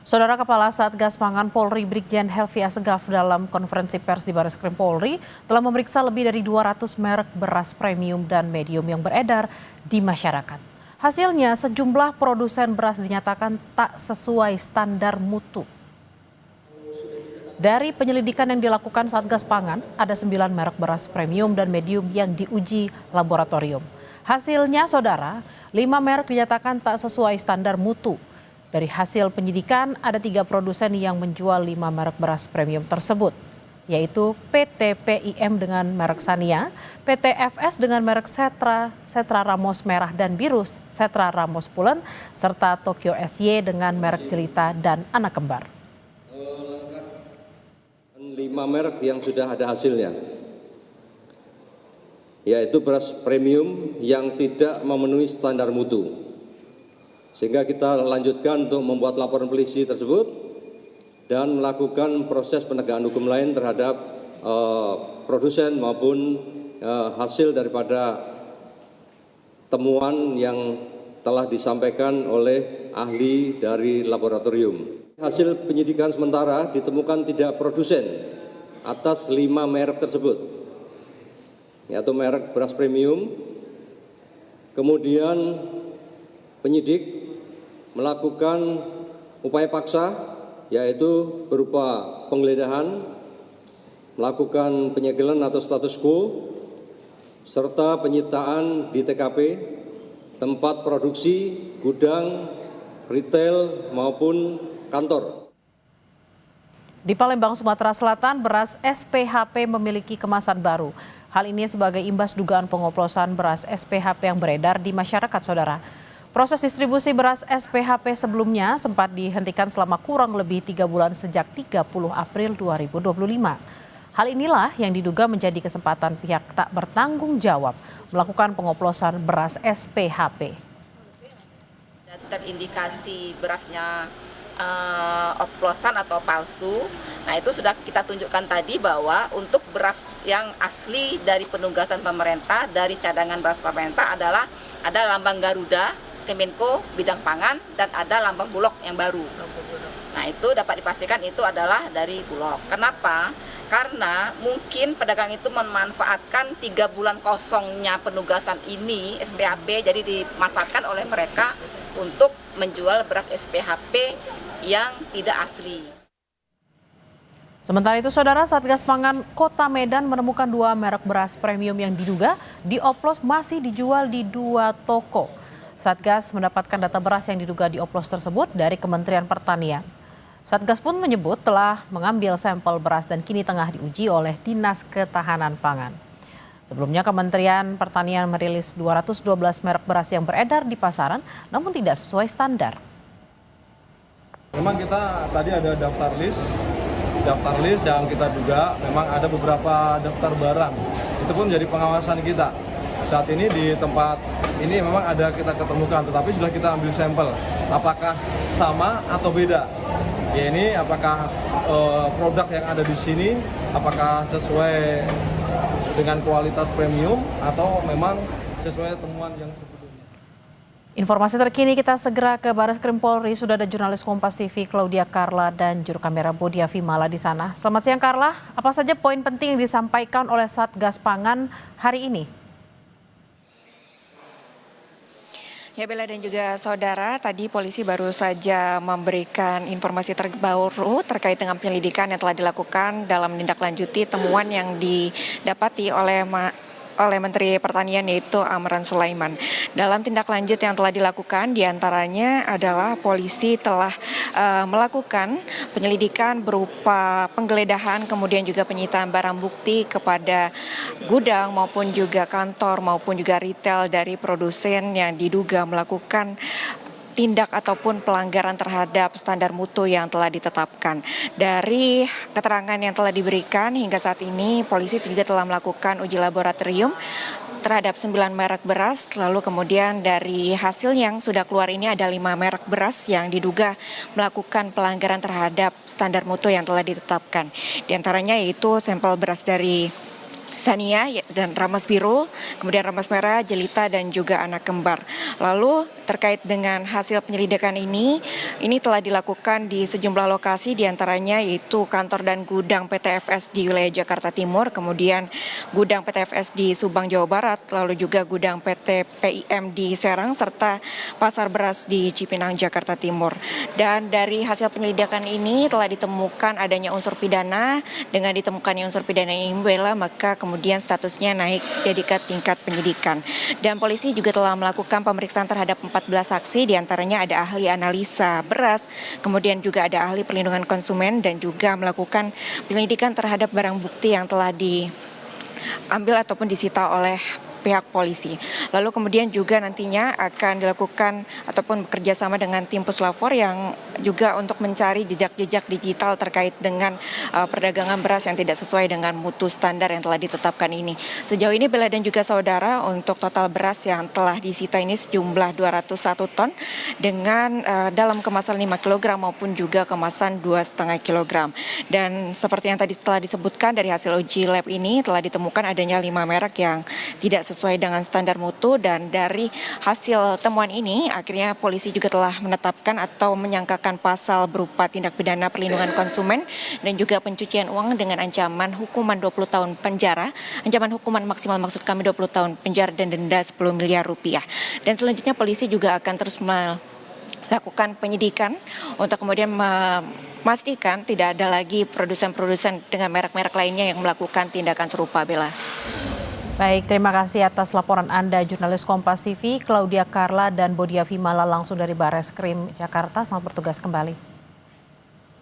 Saudara Kepala Satgas Pangan Polri Brigjen Helvi Assegaf dalam konferensi pers di Barreskrim Polri telah memeriksa lebih dari 200 merek beras premium dan medium yang beredar di masyarakat. Hasilnya sejumlah produsen beras dinyatakan tak sesuai standar mutu. Dari penyelidikan yang dilakukan Satgas Pangan, ada 9 merek beras premium dan medium yang diuji laboratorium. Hasilnya, saudara, 5 merek dinyatakan tak sesuai standar mutu. Dari hasil penyidikan, ada 3 produsen yang menjual 5 merek beras premium tersebut, yaitu PT PIM dengan merek Sania, PT FS dengan merek Setra Ramos Merah dan Biru, Setra Ramos Pulen, serta Tokyo SY dengan merek Jelita dan Anak Kembar. 5 merek yang sudah ada hasilnya, yaitu beras premium yang tidak memenuhi standar mutu. Sehingga kita lanjutkan untuk membuat laporan polisi tersebut dan melakukan proses penegakan hukum lain terhadap produsen maupun hasil daripada temuan yang telah disampaikan oleh ahli dari laboratorium. Hasil penyidikan sementara ditemukan tidak produsen atas 5 merek tersebut, yaitu merek beras premium. Kemudian penyidik melakukan upaya paksa, yaitu berupa penggeledahan, melakukan penyegelan atau status quo, serta penyitaan di TKP, tempat produksi, gudang, retail maupun kantor. Di Palembang, Sumatera Selatan, beras SPHP memiliki kemasan baru. Hal ini sebagai imbas dugaan pengoplosan beras SPHP yang beredar di masyarakat, saudara. Proses distribusi beras SPHP sebelumnya sempat dihentikan selama kurang lebih 3 bulan sejak 30 April 2025. Hal inilah yang diduga menjadi kesempatan pihak tak bertanggung jawab melakukan pengoplosan beras SPHP. Terindikasi berasnya oplosan atau palsu. Nah, itu sudah kita tunjukkan tadi bahwa untuk beras yang asli dari penugasan pemerintah, dari cadangan beras pemerintah adalah ada lambang Garuda, Kemenko bidang pangan, dan ada lambang Bulog yang baru. Nah, itu dapat dipastikan itu adalah dari Bulog. Kenapa? Karena mungkin pedagang itu memanfaatkan 3 bulan kosongnya penugasan ini SPHP, jadi dimanfaatkan oleh mereka untuk menjual beras SPHP yang tidak asli. Sementara itu, saudara, Satgas Pangan Kota Medan menemukan 2 merek beras premium yang diduga dioplos masih dijual di 2 toko. Satgas mendapatkan data beras yang diduga dioplos tersebut dari Kementerian Pertanian. Satgas pun menyebut telah mengambil sampel beras dan kini tengah diuji oleh Dinas Ketahanan Pangan. Sebelumnya Kementerian Pertanian merilis 212 merek beras yang beredar di pasaran namun tidak sesuai standar. Memang kita tadi ada daftar list yang kita duga memang ada beberapa daftar barang. Itu pun jadi pengawasan kita. Saat ini di tempat ini memang ada kita ketemukan, tetapi sudah kita ambil sampel. Apakah sama atau beda? Ya, ini apakah produk yang ada di sini apakah sesuai dengan kualitas premium atau memang sesuai temuan yang sebelumnya. Informasi terkini kita segera ke Barreskrim Polri. Sudah ada jurnalis Kompas TV Claudia Carla dan juru kamera Bodia Vimala di sana. Selamat siang, Carla. Apa saja poin penting yang disampaikan oleh Satgas Pangan hari ini? Ya, Bella dan juga saudara, tadi polisi baru saja memberikan informasi terbaru terkait dengan penyelidikan yang telah dilakukan dalam menindaklanjuti temuan yang didapati oleh Menteri Pertanian, yaitu Amran Sulaiman. Dalam tindak lanjut yang telah dilakukan diantaranya adalah polisi telah melakukan penyelidikan berupa penggeledahan, kemudian juga penyitaan barang bukti kepada gudang maupun juga kantor maupun juga retail dari produsen yang diduga melakukan tindak ataupun pelanggaran terhadap standar mutu yang telah ditetapkan. Dari keterangan yang telah diberikan hingga saat ini, polisi juga telah melakukan uji laboratorium terhadap 9 merek beras, lalu kemudian dari hasil yang sudah keluar ini ada 5 merek beras yang diduga melakukan pelanggaran terhadap standar mutu yang telah ditetapkan. Di antaranya yaitu sampel beras dari Sania dan Ramos Biru, kemudian Ramos Merah, Jelita dan juga Anak Kembar. Lalu terkait dengan hasil penyelidikan ini telah dilakukan di sejumlah lokasi, diantaranya yaitu kantor dan gudang PTFS di wilayah Jakarta Timur, kemudian gudang PTFS di Subang, Jawa Barat, lalu juga gudang PT PIM di Serang, serta pasar beras di Cipinang, Jakarta Timur. Dan dari hasil penyelidikan ini telah ditemukan adanya unsur pidana. Dengan ditemukannya unsur pidana ini, Bella, maka kemudian statusnya naik jadi ke tingkat penyidikan. Dan polisi juga telah melakukan pemeriksaan terhadap 14 saksi, diantaranya ada ahli analisa beras, kemudian juga ada ahli perlindungan konsumen, dan juga melakukan penyelidikan terhadap barang bukti yang telah diambil ataupun disita oleh pihak polisi. Lalu kemudian juga nantinya akan dilakukan ataupun bekerja sama dengan tim Puslapor yang juga untuk mencari jejak-jejak digital terkait dengan perdagangan beras yang tidak sesuai dengan mutu standar yang telah ditetapkan ini. Sejauh ini Bella dan juga saudara, untuk total beras yang telah disita ini sejumlah 201 ton dengan dalam kemasan 5 kg maupun juga kemasan 2,5 kg. Dan seperti yang tadi telah disebutkan, dari hasil uji lab ini telah ditemukan adanya 5 merek yang tidak sesuai dengan standar mutu, dan dari hasil temuan ini akhirnya polisi juga telah menetapkan atau menyangkakan pasal berupa tindak pidana perlindungan konsumen dan juga pencucian uang dengan ancaman hukuman 20 tahun penjara, ancaman hukuman maksimal maksud kami 20 tahun penjara dan denda 10 miliar rupiah. Dan selanjutnya polisi juga akan terus melakukan penyidikan untuk kemudian memastikan tidak ada lagi produsen-produsen dengan merek-merek lainnya yang melakukan tindakan serupa, Bella. Baik, terima kasih atas laporan Anda, jurnalis Kompas TV, Claudia Carla dan Bodia Vimala langsung dari Bareskrim Jakarta. Selamat bertugas kembali.